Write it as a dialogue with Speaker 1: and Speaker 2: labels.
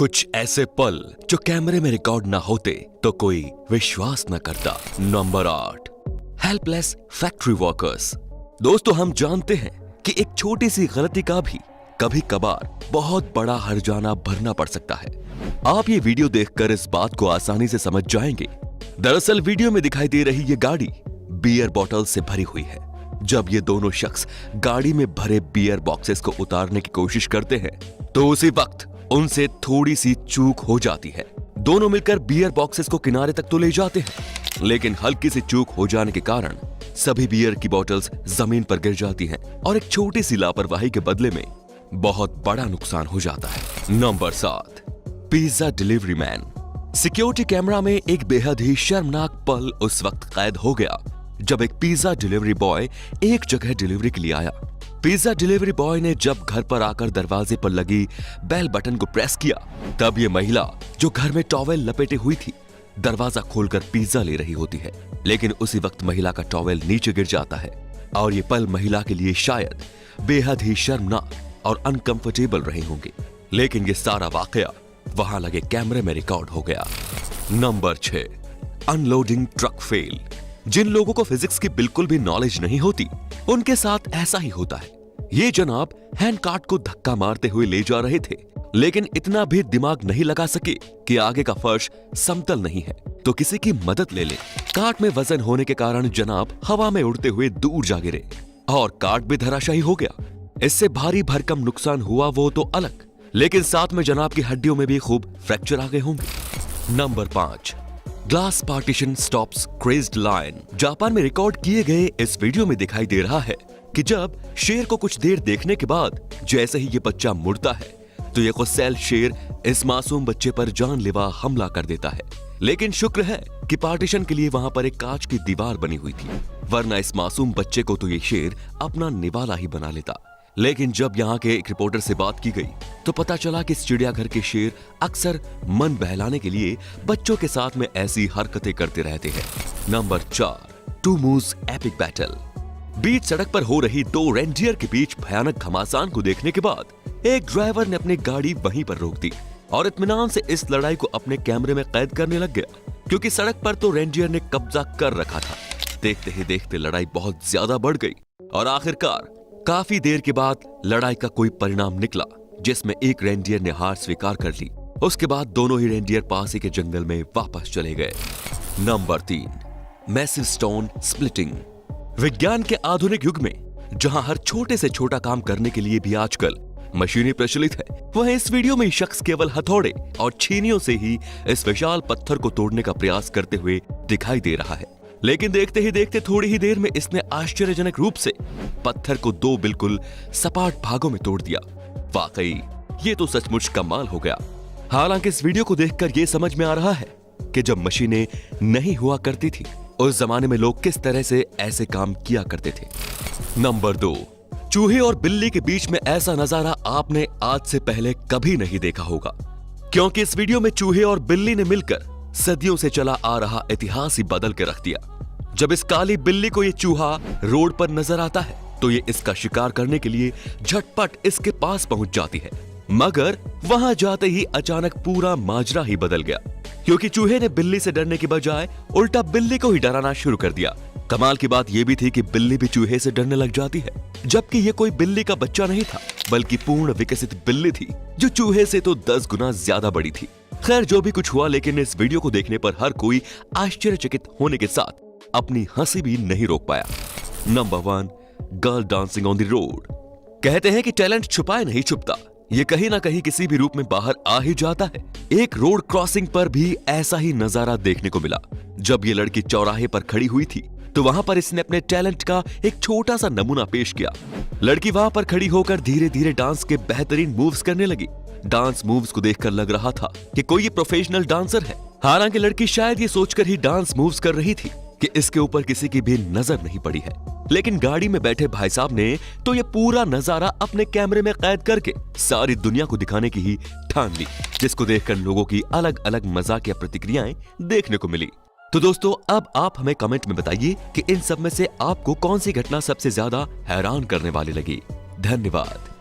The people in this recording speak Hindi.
Speaker 1: कुछ ऐसे पल जो कैमरे में रिकॉर्ड ना होते तो कोई विश्वास न करता। Number 8, helpless factory workers. दोस्तों, हम जानते हैं कि एक छोटी सी गलती का भी कभी कभार बहुत बड़ा हर्जाना भरना पड़ सकता है। आप ये वीडियो देखकर इस बात को आसानी से समझ जाएंगे। दरअसल वीडियो में दिखाई दे रही ये गाड़ी बियर बॉटल से भरी हुई है। जब ये दोनों शख्स गाड़ी में भरे बियर बॉक्सेस को उतारने की कोशिश करते हैं तो उसी वक्त उनसे थोड़ी सी चूक हो जाती है। दोनों मिलकर बियर बॉक्सेस को किनारे तक तो ले जाते हैं, लेकिन हल्की सी चूक हो जाने के कारण सभी बियर की बोतल्स जमीन पर गिर जाती हैं और एक छोटी सी लापरवाही के बदले में बहुत बड़ा नुकसान हो जाता है। Number 7, pizza delivery man. Security camera में एक बेहद ही शर्मनाक पल उस वक्त कैद हो गया जब एक पिज्जा डिलीवरी बॉय एक जगह डिलीवरी के लिए आया। पिज्जा डिलीवरी बॉय ने जब घर पर आकर दरवाजे पर लगी बेल बटन को प्रेस किया, तब ये महिला जो घर में टॉवेल लपेटे हुई थी दरवाजा खोलकर पिज्जा ले रही होती है, लेकिन उसी वक्त महिला का टॉवेल नीचे गिर जाता है और ये पल महिला के लिए शायद बेहद ही शर्मनाक और अनकंफर्टेबल रहे होंगे, लेकिन ये सारा वाकया वहां लगे कैमरे में रिकॉर्ड हो गया। Number 6, unloading truck fail. जिन लोगों को फिजिक्स की बिल्कुल भी नॉलेज नहीं होती उनके साथ ऐसा ही होता है। ये जनाब हैंड कार्ट को धक्का मारते हुए ले जा रहे थे, लेकिन इतना भी दिमाग नहीं लगा सके कि आगे का फर्श समतल नहीं है तो किसी की मदद ले ले। कार्ट में वजन होने के कारण जनाब हवा में उड़ते हुए दूर जा गिरे और कार्ट भी धराशायी हो गया। इससे भारी भरकम नुकसान हुआ वो तो अलग, लेकिन साथ में जनाब की हड्डियों में भी खूब फ्रैक्चर आ गए होंगे। Number 5, glass partition stops crazed lion. Japan में रिकॉर्ड किए गए इस वीडियो में दिखाई दे रहा है कि जब शेर को कुछ देर देखने के बाद जैसे ही ये बच्चा मुड़ता है तो ये गुस्सैल शेर इस मासूम बच्चे पर जानलेवा हमला कर देता है। लेकिन शुक्र है कि पार्टीशन के लिए वहां पर एक कांच की दीवार बनी हुई थी, वरना इस मासूम बच्चे को तो ये शेर अपना निवाला ही बना लेता। लेकिन जब यहाँ के एक रिपोर्टर से बात की गई तो पता चला कि इस चिड़ियाघर के शेर अक्सर मन बहलाने के लिए बच्चों के साथ में ऐसी हरकतें करते रहते हैं। Number 4, two moves epic battle. बीच सड़क पर हो रही दो रेंडियर के बीच भयानक घमासान को देखने के बाद एक ड्राइवर ने अपनी गाड़ी वहीं पर रोक दी और इत्मीनान से इस लड़ाई को अपने कैमरे में कैद करने लग गया, क्योंकि सड़क पर तो रेंडियर ने कब्जा कर रखा था। देखते ही देखते लड़ाई बहुत ज्यादा बढ़ गई और आखिरकार काफी देर के बाद लड़ाई का कोई परिणाम निकला, जिसमें एक रेंडियर ने हार स्वीकार कर ली। उसके बाद दोनों ही रेंडियर पास ही के जंगल में वापस चले गए। Number 3, massive stone splitting. विज्ञान के आधुनिक युग में जहां हर छोटे से छोटा काम करने के लिए भी आजकल मशीनें प्रचलित है, वहीं इस वीडियो में शख्स केवल हथौड़े और छीनियों से ही इस विशाल पत्थर को तोड़ने का प्रयास करते हुए दिखाई दे रहा है। लेकिन देखते ही देखते थोड़ी ही देर में इसने आश्चर्यजनक रूप से पत्थर को दो बिल्कुल सपाट भागों में तोड़ दिया। वाकई ये तो सचमुच कमाल हो गया। हालांकि इस वीडियो को देखकर ये समझ में आ रहा है कि जब मशीनें नहीं हुआ करती थी उस जमाने में लोग किस तरह से ऐसे काम किया करते थे। नंबर 2, चूहे और बिल्ली के बीच में ऐसा नजारा आपने आज से पहले कभी नहीं देखा होगा, क्योंकि इस वीडियो में चूहे और बिल्ली ने मिलकर सदियों से चला आ रहा इतिहास ही बदल के रख दिया। जब इस काली बिल्ली को ये चूहा रोड पर नजर आता है तो ये इसका शिकार करने के लिए झटपट इसके पास पहुंच जाती है, मगर वहां जाते ही अचानक पूरा माजरा ही बदल गया, क्योंकि चूहे ने बिल्ली से डरने की बजाय उल्टा बिल्ली को ही डराना शुरू कर दिया। कमाल की बात यह भी थी कि बिल्ली भी चूहे से डरने लग जाती है, जबकि ये कोई बिल्ली का बच्चा नहीं था बल्कि पूर्ण विकसित बिल्ली थी जो चूहे से तो 10 गुना ज्यादा बड़ी थी। खैर, जो भी कुछ हुआ, लेकिन इस वीडियो को देखने पर हर कोई आश्चर्यचकित होने के साथ अपनी हंसी भी नहीं रोक पाया। Number 1, girl dancing on the road. कहते हैं कि टैलेंट छुपाए नहीं छुपता, ये कहीं ना कहीं किसी भी रूप में बाहर आ ही जाता है। एक रोड क्रॉसिंग पर भी ऐसा ही नजारा देखने को मिला। जब ये लड़की चौराहे पर खड़ी हुई थी तो वहां पर इसने अपने टैलेंट का एक छोटा सा नमूना पेश किया। लड़की वहां पर खड़ी होकर धीरे धीरे डांस के बेहतरीन मूव्स करने लगी। डांस मूव्स को देखकर लग रहा था कि कोई ये प्रोफेशनल डांसर है। हालांकि लड़की शायद ये सोचकर ही डांस मूव्स कर रही थी कि इसके ऊपर किसी की भी नजर नहीं पड़ी है, लेकिन गाड़ी में बैठे भाई साहब ने तो ये पूरा नजारा अपने कैमरे में कैद करके सारी दुनिया को दिखाने की ही ठान ली, जिसको देखकर लोगों की अलग अलग मजाकिया प्रतिक्रियाएं देखने को मिली। तो दोस्तों, अब आप हमें कमेंट में बताइए कि इन सब में से आपको कौन सी घटना सबसे ज्यादा हैरान करने वाली लगी। धन्यवाद।